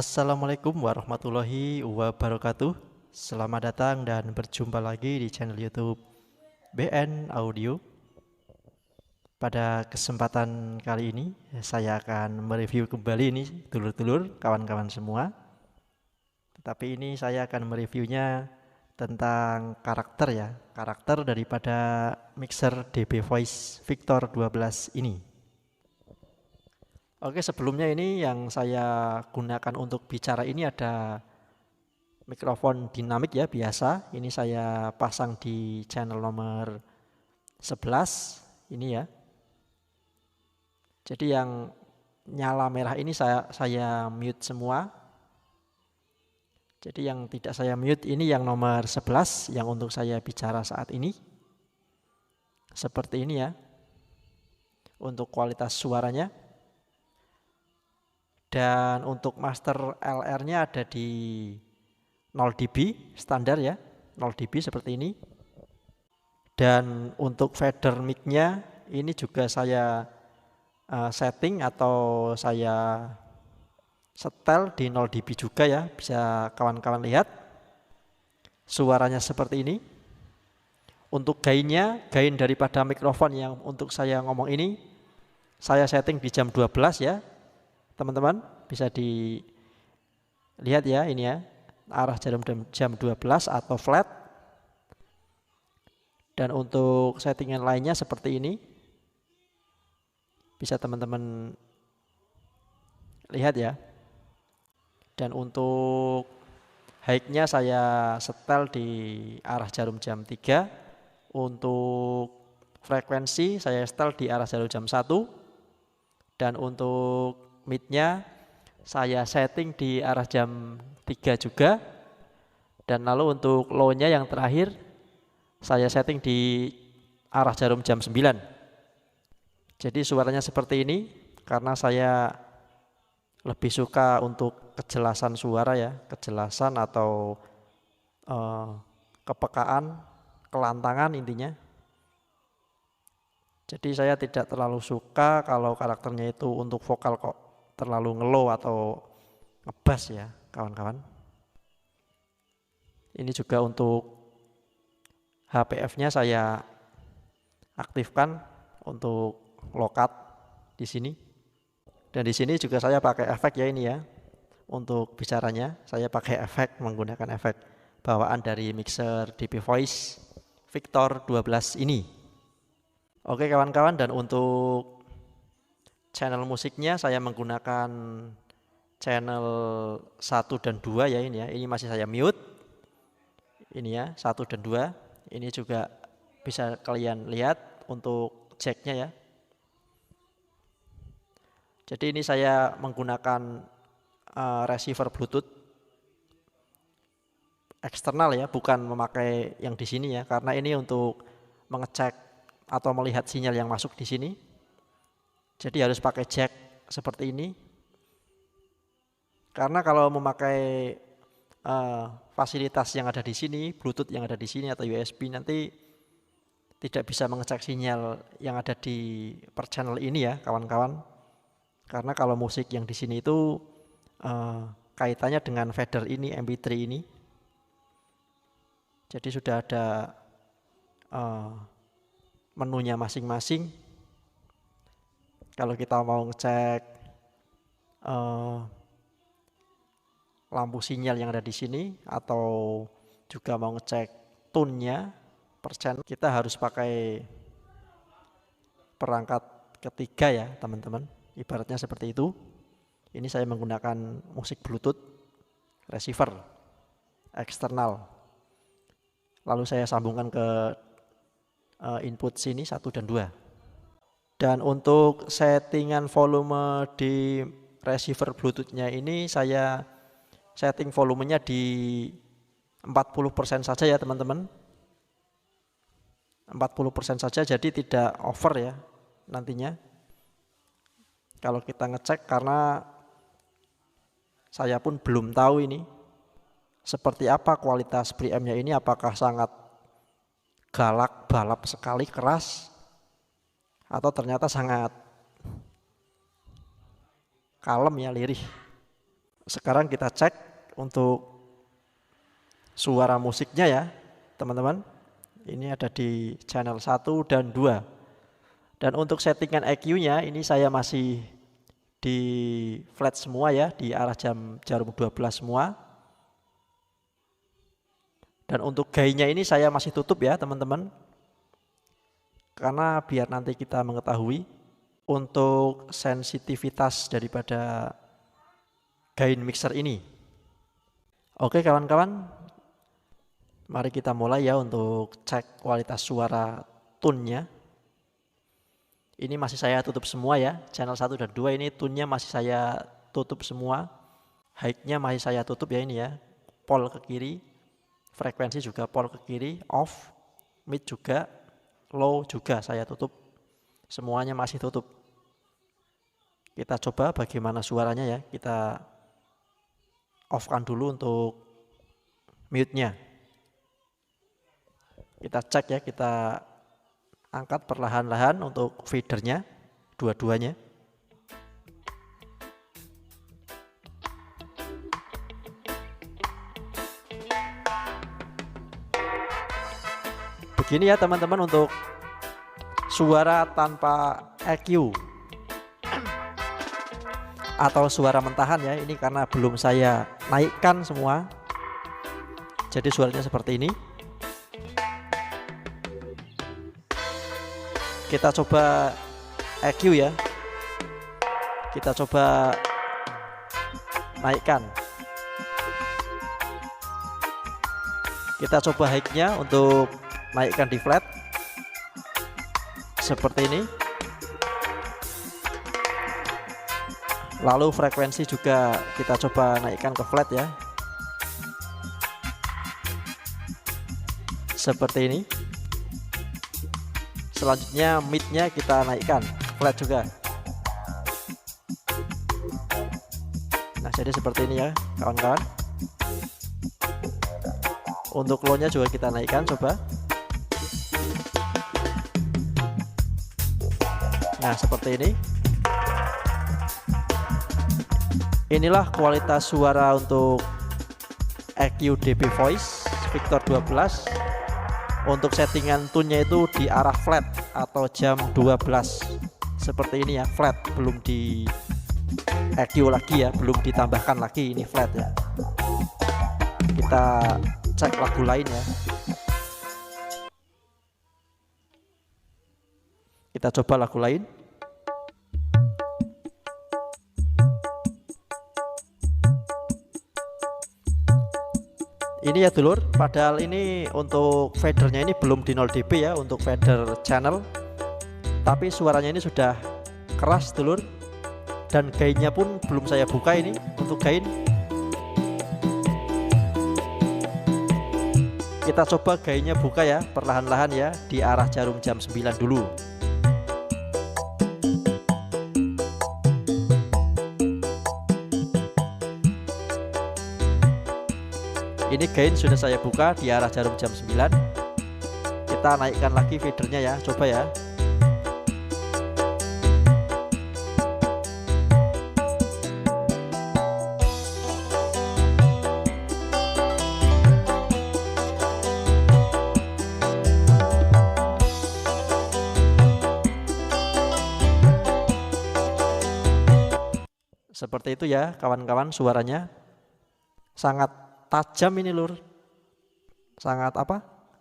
Assalamualaikum warahmatullahi wabarakatuh. Selamat datang dan berjumpa lagi di channel YouTube BN Audio. Pada kesempatan kali ini saya akan mereview kembali ini dulur-dulur, kawan-kawan semua. Tetapi ini saya akan mereviewnya tentang karakter daripada mixer DB Voice Victor 12 ini. Oke, sebelumnya ini yang saya gunakan untuk bicara ini ada mikrofon dinamik ya, biasa. Ini saya pasang di channel nomor 11 ini ya. Jadi yang nyala merah ini saya mute semua. Jadi yang tidak saya mute ini yang nomor 11 yang untuk saya bicara saat ini. Seperti ini ya. Untuk kualitas suaranya. Dan untuk master LR-nya ada di 0 dB standar ya, 0 dB seperti ini. Dan untuk fader mic-nya ini juga saya setting atau saya setel di 0 dB juga ya, bisa kawan-kawan lihat. Suaranya seperti ini. Untuk gainnya, gain daripada mikrofon yang untuk saya ngomong ini, saya setting di jam 12 ya. Teman-teman bisa dilihat ya, ini ya, arah jarum jam 12 atau flat. Dan untuk settingan lainnya seperti ini, bisa teman-teman lihat ya. Dan untuk high-nya saya setel di arah jarum jam 3. Untuk frekuensi saya setel di arah jarum jam 1. Dan untuk mid-nya saya setting di arah jam 3 juga. Dan lalu untuk low-nya yang terakhir saya setting di arah jarum jam 9. Jadi suaranya seperti ini karena saya lebih suka untuk kejelasan suara ya, kejelasan atau kepekaan, kelantangan intinya. Jadi saya tidak terlalu suka kalau karakternya itu untuk vokal kok terlalu ngelow atau ngebass ya kawan-kawan. Ini juga untuk HPF-nya saya aktifkan untuk low cut di sini. Dan di sini juga saya pakai efek ya ini ya. Untuk bicaranya saya pakai efek, menggunakan efek bawaan dari mixer DB Voice Victor 12 ini. Oke kawan-kawan, dan untuk channel musiknya saya menggunakan channel 1 dan 2 ya ini ya. Ini masih saya mute. Ini ya, 1 dan 2. Ini juga bisa kalian lihat untuk jack-nya ya. Jadi ini saya menggunakan receiver Bluetooth eksternal ya, bukan memakai yang di sini ya, karena ini untuk mengecek atau melihat sinyal yang masuk di sini. Jadi harus pakai jack seperti ini. Karena kalau memakai fasilitas yang ada di sini, Bluetooth yang ada di sini atau USB, nanti tidak bisa mengecek sinyal yang ada di per channel ini ya kawan-kawan. Karena kalau musik yang di sini itu kaitannya dengan fader ini, MP3 ini. Jadi sudah ada menunya masing-masing. Kalau kita mau ngecek lampu sinyal yang ada di sini atau juga mau ngecek tone-nya per channel, kita harus pakai perangkat ketiga ya teman-teman. Ibaratnya seperti itu. Ini saya menggunakan musik Bluetooth receiver eksternal. Lalu saya sambungkan ke input sini 1 dan 2. Dan untuk settingan volume di receiver Bluetooth-nya ini saya setting volumenya di 40% saja ya teman-teman. 40% saja, jadi tidak over ya nantinya. Kalau kita ngecek, karena saya pun belum tahu ini seperti apa kualitas preamp-nya ini, apakah sangat galak, balap sekali, keras, atau ternyata sangat kalem ya, lirih. Sekarang kita cek untuk suara musiknya ya teman-teman. Ini ada di channel 1 dan 2. Dan untuk settingan EQ-nya ini saya masih di flat semua ya, di arah jarum 12 semua. Dan untuk gainnya ini saya masih tutup ya teman-teman. Karena biar nanti kita mengetahui untuk sensitivitas daripada gain mixer ini. Oke kawan-kawan, mari kita mulai ya untuk cek kualitas suara tune-nya. Ini masih saya tutup semua ya, channel 1 dan 2 ini tune-nya masih saya tutup semua. High-nya masih saya tutup ya ini ya, pol ke kiri, frekuensi juga pol ke kiri, off, mid juga, low juga saya tutup. Semuanya masih tutup. Kita coba bagaimana suaranya ya, kita off-kan dulu untuk mute-nya. Kita cek ya, kita angkat perlahan-lahan untuk fadernya, dua-duanya. Begini ya teman-teman untuk suara tanpa EQ atau suara mentahan ya, ini karena belum saya naikkan semua, jadi suaranya seperti ini. Kita coba EQ ya, kita coba naikkan, kita coba high-nya untuk naikkan di flat seperti ini. Lalu frekuensi juga kita coba naikkan ke flat ya, seperti ini. Selanjutnya mid-nya kita naikkan flat juga. Nah jadi seperti ini ya kawan-kawan. Untuk low-nya juga kita naikkan coba. Nah seperti ini. Inilah kualitas suara untuk EQ DB Voice Victor 12. Untuk settingan tune-nya itu di arah flat atau jam 12. Seperti ini ya, flat, belum di EQ lagi ya, belum ditambahkan lagi, ini flat ya. Kita cek lagu lain ya. Kita coba lagu lain. Ini ya dulur, padahal ini untuk fadernya ini belum di 0 dB ya untuk fader channel, tapi suaranya ini sudah keras dulur, dan gainnya pun belum saya buka ini untuk gain. Kita coba gainnya buka ya, perlahan-lahan ya, di arah jarum jam 9 dulu. Ini gain sudah saya buka di arah jarum jam 9. Kita naikkan lagi fadernya ya, coba ya. Seperti itu ya kawan-kawan, suaranya sangat tajam ini lur, sangat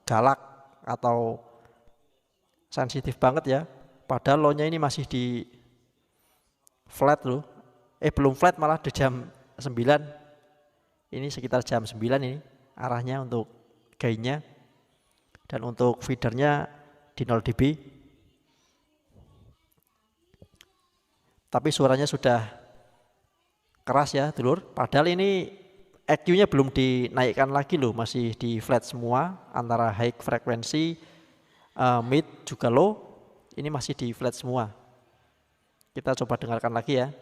galak atau sensitif banget ya. Padahal low-nya ini masih di flat loh, belum flat, malah di jam 9. Ini sekitar jam 9 ini arahnya untuk gainnya, dan untuk feedernya di 0 dB. Tapi suaranya sudah keras ya dulur, padahal ini EQ-nya belum dinaikkan lagi loh, masih di flat semua, antara high frekuensi, mid juga low, ini masih di flat semua. Kita coba dengarkan lagi ya.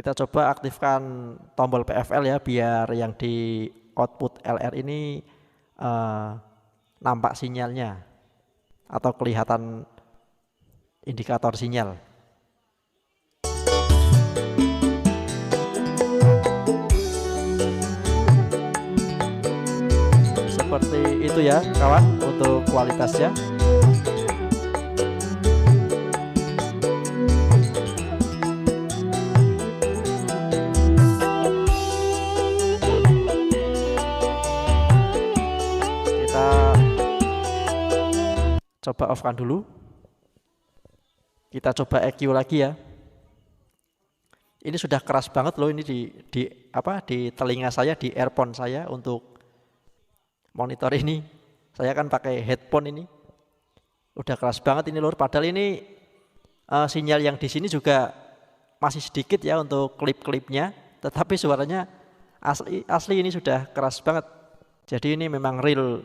Kita coba aktifkan tombol PFL ya, biar yang di output LR ini nampak sinyalnya atau kelihatan indikator sinyal. Seperti itu ya kawan untuk kualitasnya. Kita coba off kan dulu. Kita coba EQ lagi ya. Ini sudah keras banget loh, ini di telinga saya, di earphone saya untuk monitor ini. Saya kan pakai headphone ini. Udah keras banget ini lur, padahal ini sinyal yang di sini juga masih sedikit ya untuk klip-klipnya, tetapi suaranya asli ini sudah keras banget. Jadi ini memang real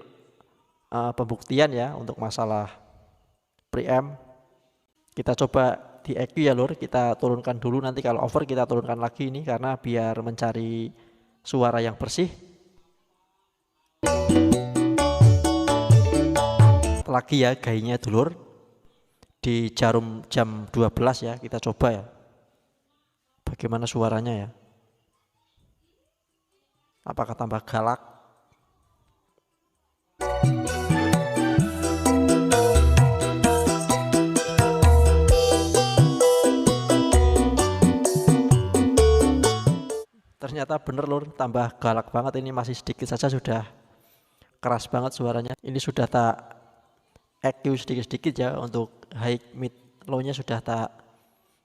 pembuktian ya untuk masalah preamp. Kita coba di EQ ya lur, kita turunkan dulu, nanti kalau over kita turunkan lagi ini karena biar mencari suara yang bersih. Lagi ya gainya dulur di jarum jam 12 ya, kita coba ya bagaimana suaranya ya, apakah tambah galak. Ternyata bener lur, tambah galak banget, ini masih sedikit saja sudah keras banget suaranya. Ini sudah tak EQ sedikit-sedikit ya, untuk high, mid, low-nya sudah tak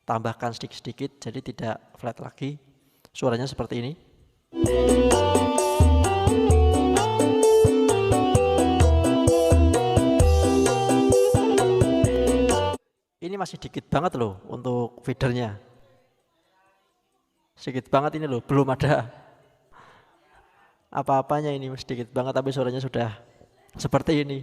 tambahkan sedikit-sedikit, jadi tidak flat lagi. Suaranya seperti ini. Ini masih dikit banget loh untuk feedernya. Sedikit banget ini loh, belum ada apa-apanya, ini sedikit banget tapi suaranya sudah seperti ini.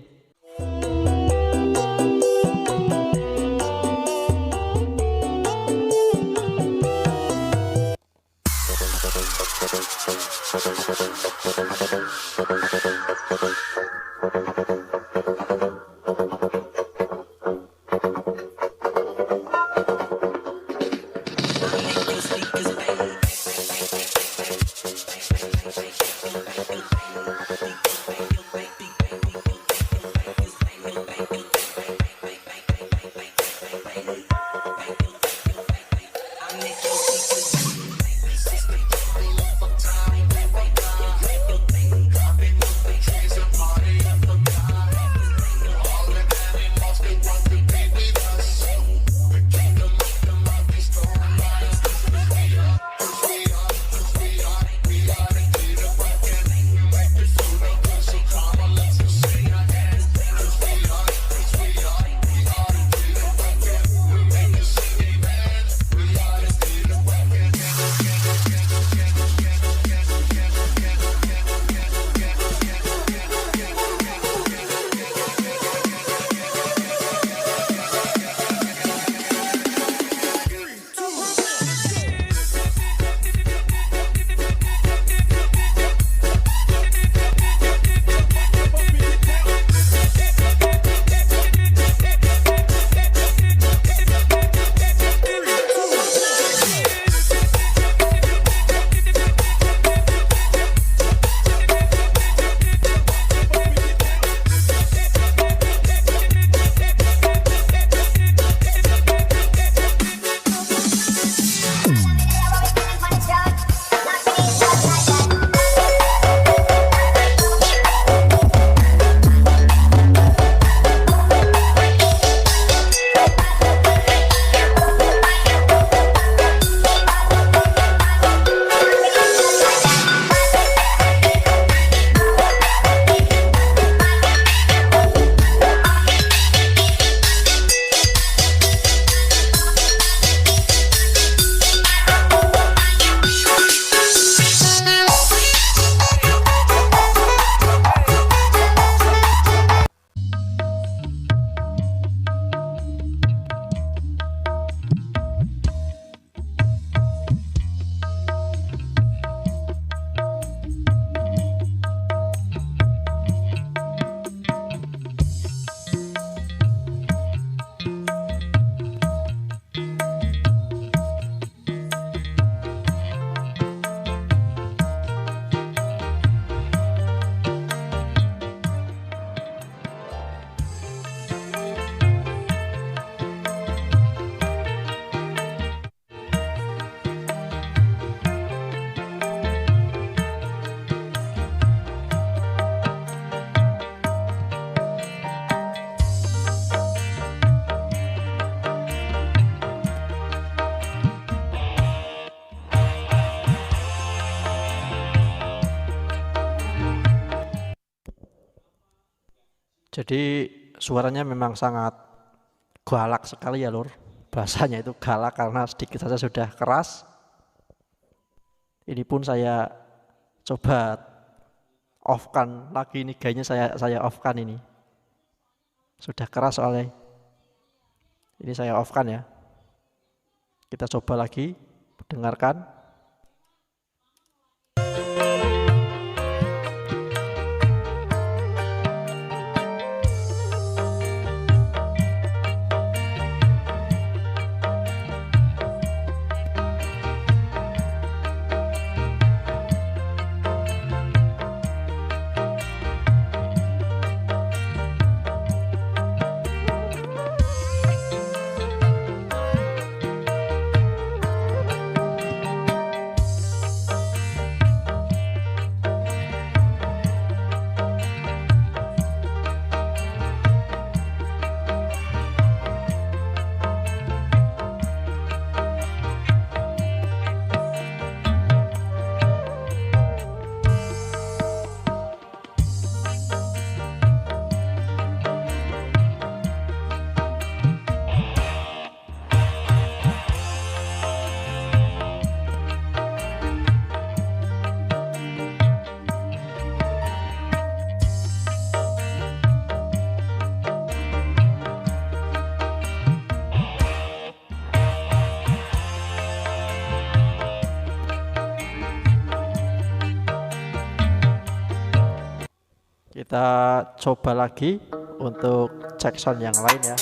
Jadi suaranya memang sangat galak sekali ya lur. Bahasanya itu galak karena sedikit saja sudah keras. Ini pun saya coba off-kan lagi ini, kayaknya saya off-kan ini. Sudah keras soalnya. Ini saya off-kan ya. Kita coba lagi, dengarkan. Kita coba lagi untuk cek sound yang lain ya.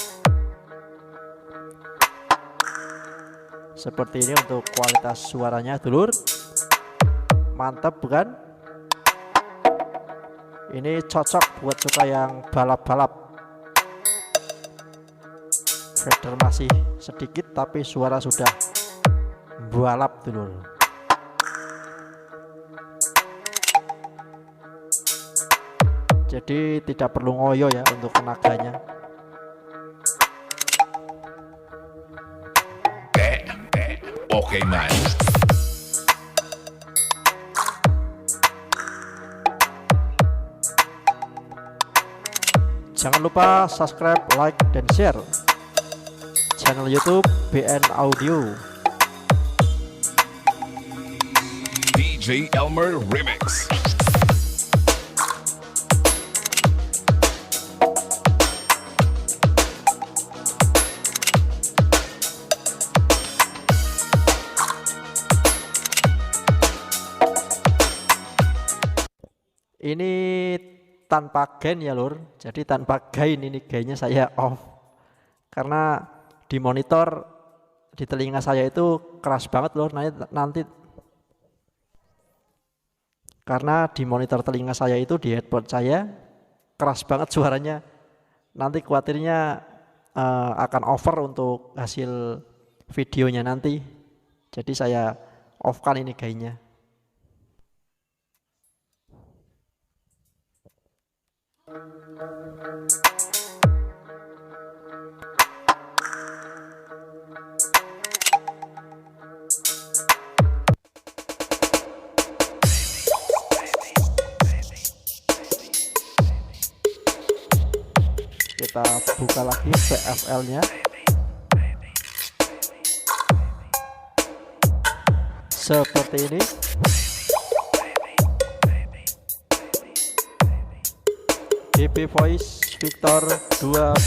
Seperti ini untuk kualitas suaranya dulur. Mantap bukan? Ini cocok buat suka yang balap-balap. Fader masih sedikit tapi suara sudah balap dulur. Jadi tidak perlu ngoyo ya untuk tenaganya. Oke, man. Jangan lupa subscribe, like, dan share channel YouTube BN Audio. DJ Elmer Remix. Ini tanpa gain ya lur. Jadi tanpa gain ini gainnya saya off. Karena di monitor di telinga saya itu keras banget lur. Nanti karena di monitor telinga saya itu di headphone saya keras banget suaranya. Nanti khawatirnya akan over untuk hasil videonya nanti. Jadi saya off-kan ini gainnya. Kita buka lagi VFL-nya. Seperti ini. DB Voice Victor 12.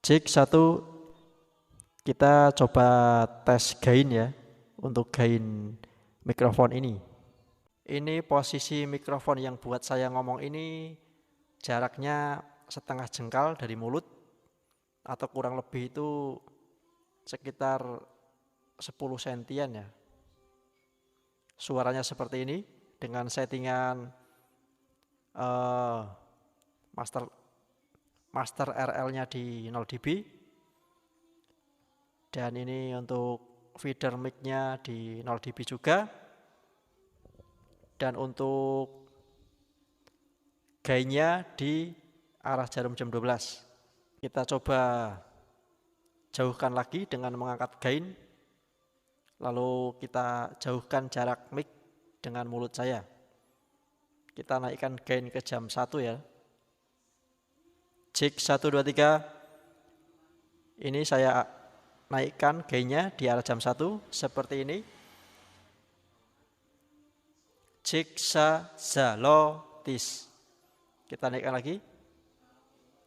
Cek 1. Kita coba tes gain ya. Untuk gain mikrofon ini. Ini posisi mikrofon yang buat saya ngomong ini jaraknya setengah jengkal dari mulut, atau kurang lebih itu sekitar 10 sentian ya. Suaranya seperti ini dengan settingan master RL-nya di 0 dB, dan ini untuk feeder mic-nya di 0 dB juga, dan untuk gainnya di arah jarum jam 12. Kita coba jauhkan lagi dengan mengangkat gain, lalu kita jauhkan jarak mic dengan mulut saya. Kita naikkan gain ke jam 1 ya. Cek 1, 2, 3. Ini saya naikkan gainnya di arah jam 1 seperti ini. Cek sa za lo tis. Kita naikkan lagi.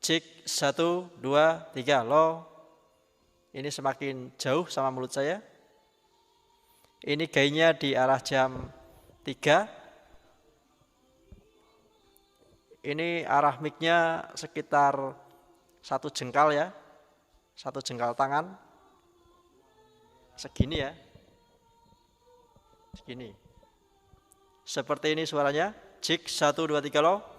Cek 1, 2, 3 lo. Ini semakin jauh sama mulut saya. Ini gainnya di arah jam 3. Ini arah mic-nya sekitar 1 jengkal ya. 1 jengkal tangan. Segini ya. Segini. Seperti ini suaranya. Cek 1, 2, 3 lo.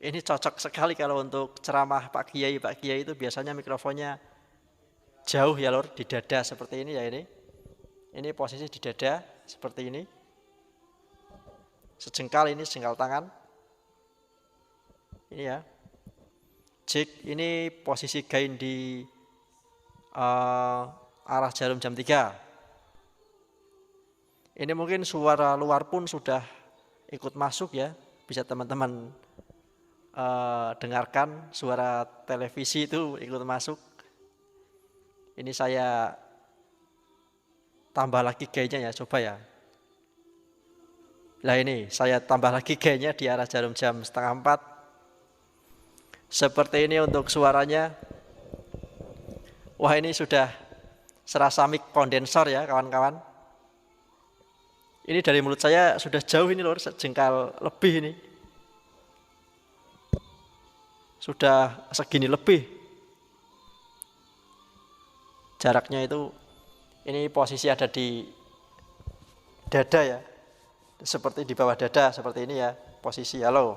Ini cocok sekali kalau untuk ceramah Pak Kiai itu biasanya mikrofonnya jauh ya lor, di dada seperti ini ya ini. Ini posisi di dada seperti ini. Sejengkal ini, sejengkal tangan. Ini ya. Cek ini posisi gain di arah jarum jam 3. Ini mungkin suara luar pun sudah ikut masuk ya. Bisa teman-teman dengarkan suara televisi itu ikut masuk. Ini saya tambah lagi gainnya ya, coba ya. Nah ini saya tambah lagi gainnya di arah jarum jam 3:30. Seperti ini untuk suaranya. Wah ini sudah serasa mic kondensor ya kawan-kawan. Ini dari mulut saya sudah jauh ini lor, sejengkal lebih ini. Sudah segini lebih. Jaraknya itu, ini posisi ada di dada ya. Seperti di bawah dada, seperti ini ya. Posisi halo.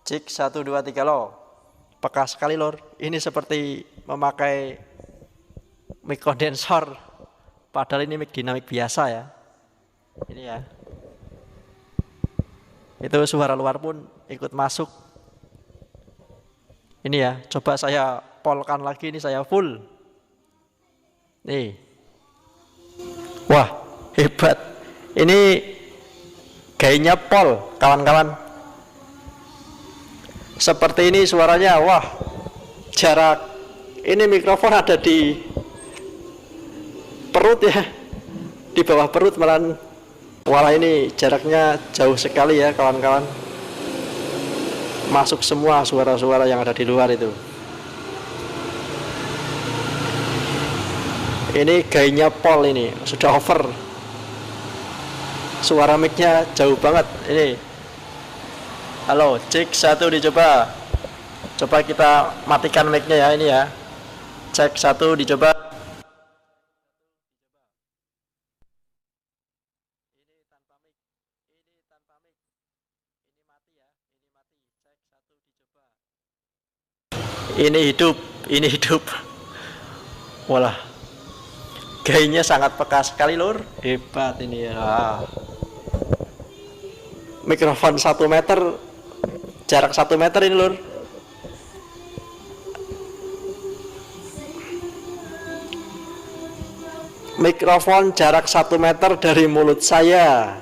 Cek 1, 2, 3 lo. Peka sekali lor. Ini seperti memakai mic kondensor. Padahal ini mic dinamik biasa ya. Ini ya. Itu suara luar pun ikut masuk. Ini ya, coba saya polkan lagi, ini saya full. Nih. Wah, hebat. Ini gainnya pol, kawan-kawan. Seperti ini suaranya, wah. Jarak ini mikrofon ada di perut ya. Di bawah perut malah. Wah, ini jaraknya jauh sekali ya, kawan-kawan. Masuk semua suara-suara yang ada di luar itu. Ini gainnya pol ini, sudah over. Suara mic-nya jauh banget ini. Halo, cek 1 dicoba. Coba kita matikan mic-nya ya ini ya. Cek 1 dicoba. Ini hidup, ini hidup. Walah. Gainnya sangat peka sekali lur. Hebat ini ya. Mikrofon 1 meter, jarak 1 meter ini lur. Mikrofon jarak 1 meter dari mulut saya.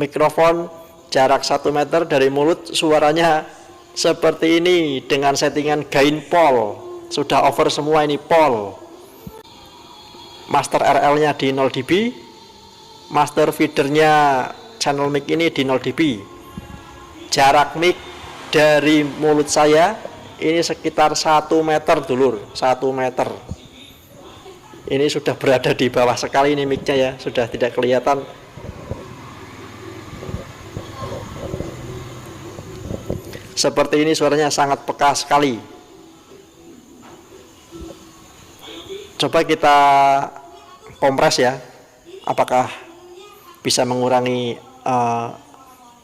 Mikrofon jarak 1 meter dari mulut, suaranya seperti ini dengan settingan gain pol. Sudah over semua ini pol. Master RL-nya di 0 dB, master feedernya channel mic ini di 0 dB. Jarak mic dari mulut saya ini sekitar 1 meter dulur, 1 meter. Ini sudah berada di bawah sekali ini mic-nya ya, sudah tidak kelihatan. Seperti ini suaranya sangat peka sekali. Coba kita kompres ya, apakah bisa mengurangi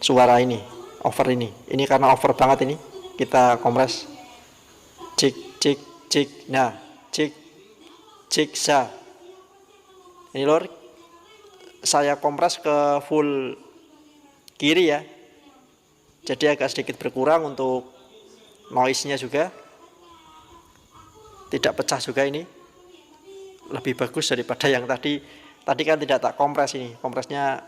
suara ini, over ini. Ini karena over banget ini, kita kompres. Cik, cik, cik, nah, cik, cik, sa. Ini lor, saya kompres ke full kiri ya. Jadi agak sedikit berkurang untuk noise-nya juga. Tidak pecah juga ini. Lebih bagus daripada yang tadi. Tadi kan tidak tak kompres ini. Kompresnya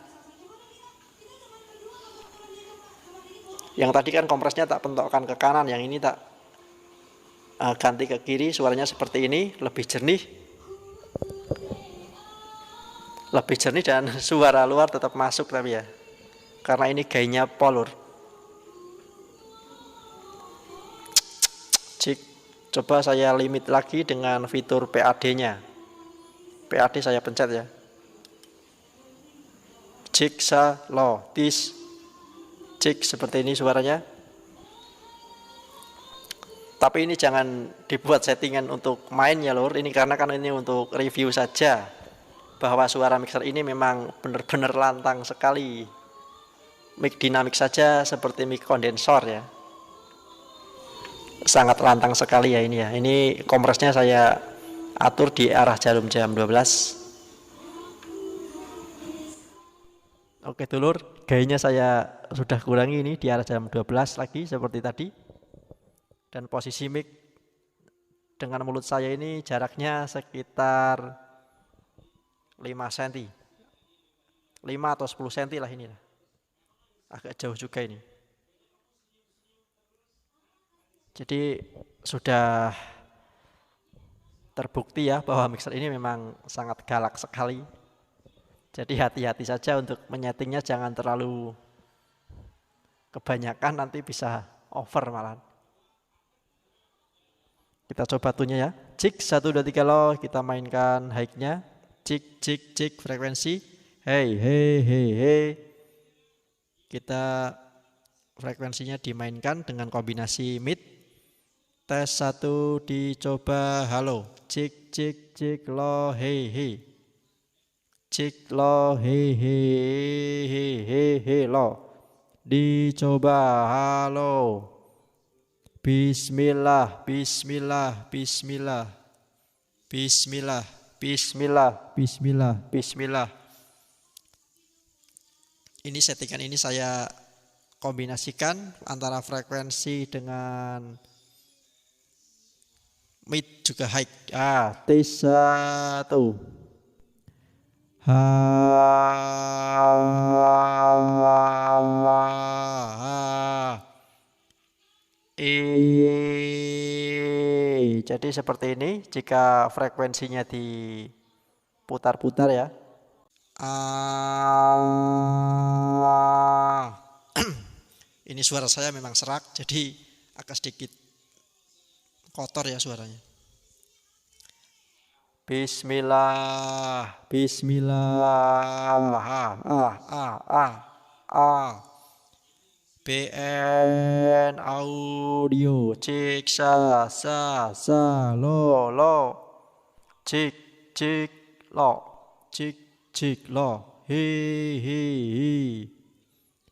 Yang tadi kan kompresnya tak pentokkan ke kanan, yang ini tak ganti ke kiri, suaranya seperti ini, lebih jernih dan suara luar tetap masuk tapi ya, karena ini gainnya polur. Coba saya limit lagi dengan fitur PAD-nya. PAD saya pencet ya. Cik sa lo tis. Cik seperti ini suaranya. Tapi ini jangan dibuat settingan untuk main ya lur. Ini karena kan ini untuk review saja, bahwa suara mixer ini memang benar-benar lantang sekali. Mic dinamik saja seperti mic kondensor ya. Sangat lantang sekali ya ini ya. Ini kompresnya saya atur di arah jarum jam 12. Oke dulur, gainnya saya sudah kurangi ini di arah jam 12 lagi seperti tadi. Dan posisi mic dengan mulut saya ini jaraknya sekitar 5 cm. 5 atau 10 cm lah ini. Agak jauh juga ini. Jadi sudah terbukti ya bahwa mixer ini memang sangat galak sekali. Jadi hati-hati saja untuk menyetingnya, jangan terlalu kebanyakan, nanti bisa over malah. Kita coba tunnya ya. Cik 1 2 3 lo, kita mainkan high-nya. Cik cik cik frekuensi. Hey hey hey hey. Kita frekuensinya dimainkan dengan kombinasi mid. Tes 1 dicoba, halo. Cik cik cik lo hey hey. Cik lo hey hey hey hey hey lo. Dicoba, halo. Bismillah, bismillah, bismillah. Bismillah, bismillah, bismillah, bismillah. Ini settingan ini saya kombinasikan antara frekuensi dengan mid juga high. T1. Jadi seperti ini jika frekuensinya diputar-putar ya. Ini suara saya memang serak, jadi agak sedikit kotor ya suaranya. Bismillah, bismillah, BN audio, cik sa lo cik cik lo cik cik lo hi hi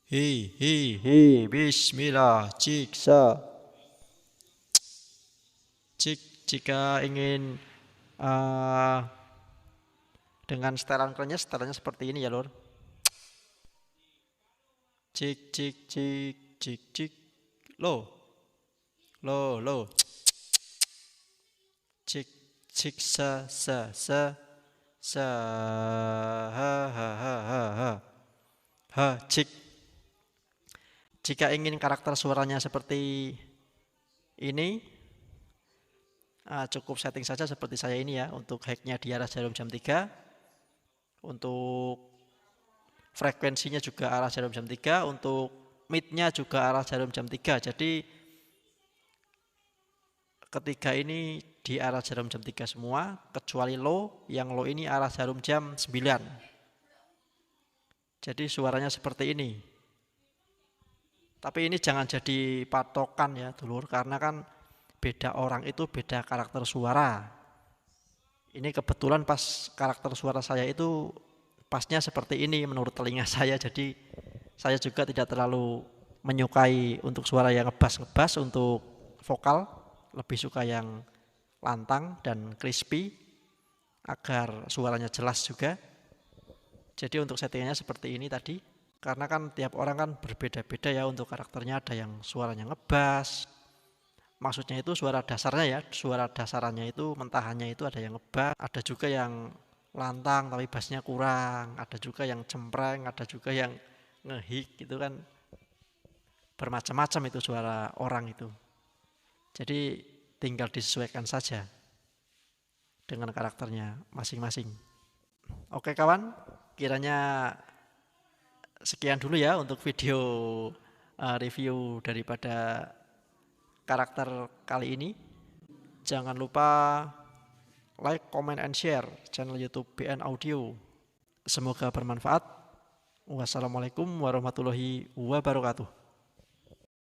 hi hi hi bismillah cik sa cik. Jika ingin dengan setelan kerennya, setelannya seperti ini ya lur. Cik cik cik cik cik lo cik cik sa ha cik. Jika ingin karakter suaranya seperti ini, cukup setting saja seperti saya ini ya. Untuk high-nya di arah jarum jam 3, untuk frekuensinya juga arah jarum jam 3, untuk mid-nya juga arah jarum jam 3. Jadi ketiga ini di arah jarum jam 3 semua, kecuali low, yang low ini arah jarum jam 9. Jadi suaranya seperti ini. Tapi ini jangan jadi patokan ya dulur, karena kan beda orang itu beda karakter suara. Ini kebetulan pas karakter suara saya itu pasnya seperti ini menurut telinga saya. Jadi saya juga tidak terlalu menyukai untuk suara yang ngebas-ngebas. Untuk vokal lebih suka yang lantang dan crispy agar suaranya jelas juga. Jadi untuk settingannya seperti ini tadi. Karena kan tiap orang kan berbeda-beda ya untuk karakternya. Ada yang suaranya ngebas, maksudnya itu suara dasarnya ya, suara dasarannya itu, mentahannya itu ada yang ngebas, ada juga yang lantang tapi bassnya kurang, ada juga yang cempreng, ada juga yang ngehik gitu kan. bermacam-macam itu suara orang itu. Jadi tinggal disesuaikan saja dengan karakternya masing-masing. Oke kawan, kiranya sekian dulu ya untuk video review daripada karakter kali ini. Jangan lupa like, comment, and share channel YouTube BN Audio. Semoga bermanfaat. Wassalamualaikum warahmatullahi wabarakatuh.